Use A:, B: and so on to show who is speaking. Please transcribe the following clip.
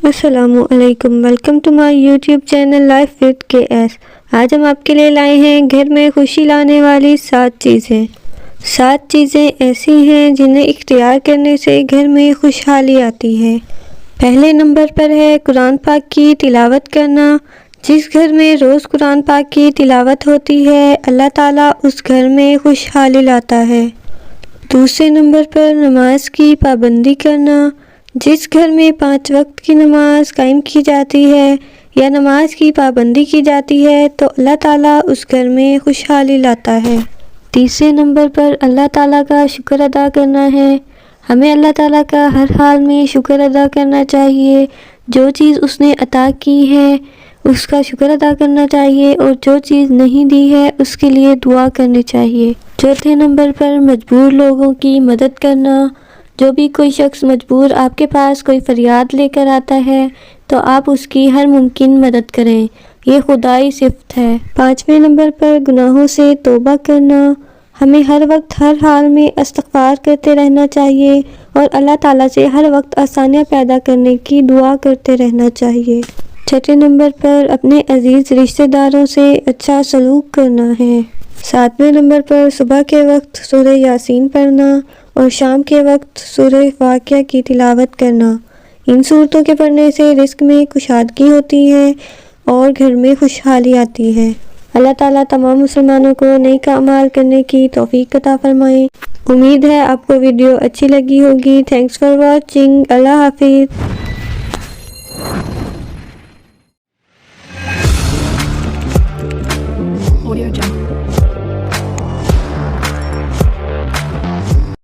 A: السلام علیکم، welcome to my YouTube channel life with KS۔ آج ہم آپ کے لیے لائے ہیں گھر میں خوشی لانے والی 7 چیزیں۔ 7 چیزیں ایسی ہیں جنہیں اختیار کرنے سے گھر میں خوشحالی آتی ہے۔ پہلے نمبر پر ہے قرآن پاک کی تلاوت کرنا۔ جس گھر میں روز قرآن پاک کی تلاوت ہوتی ہے، اللہ تعالیٰ اس گھر میں خوشحالی لاتا ہے۔ دوسرے نمبر پر نماز کی پابندی کرنا۔ جس گھر میں 5 وقت کی نماز قائم کی جاتی ہے یا نماز کی پابندی کی جاتی ہے تو اللہ تعالیٰ اس گھر میں خوشحالی لاتا ہے۔ تیسرے نمبر پر اللہ تعالیٰ کا شکر ادا کرنا ہے۔ ہمیں اللہ تعالیٰ کا ہر حال میں شکر ادا کرنا چاہیے۔ جو چیز اس نے عطا کی ہے اس کا شکر ادا کرنا چاہیے، اور جو چیز نہیں دی ہے اس کے لیے دعا کرنی چاہیے۔ چوتھے نمبر پر مجبور لوگوں کی مدد کرنا۔ جو بھی کوئی شخص مجبور آپ کے پاس کوئی فریاد لے کر آتا ہے تو آپ اس کی ہر ممکن مدد کریں، یہ خدائی صفت ہے۔ پانچویں نمبر پر گناہوں سے توبہ کرنا۔ ہمیں ہر وقت ہر حال میں استغفار کرتے رہنا چاہیے اور اللہ تعالیٰ سے ہر وقت آسانیاں پیدا کرنے کی دعا کرتے رہنا چاہیے۔ چھٹے نمبر پر اپنے عزیز رشتہ داروں سے اچھا سلوک کرنا ہے۔ ساتویں نمبر پر صبح کے وقت سورہ یاسین پڑھنا اور شام کے وقت سورہ واقعہ کی تلاوت کرنا۔ ان صورتوں کے پڑھنے سے رزق میں کشادگی ہوتی ہے اور گھر میں خوشحالی آتی ہے۔ اللہ تعالیٰ تمام مسلمانوں کو نیک اعمال کرنے کی توفیق عطا فرمائے۔ امید ہے آپ کو ویڈیو اچھی لگی ہوگی۔ Thanks for watching. اللہ حافظ۔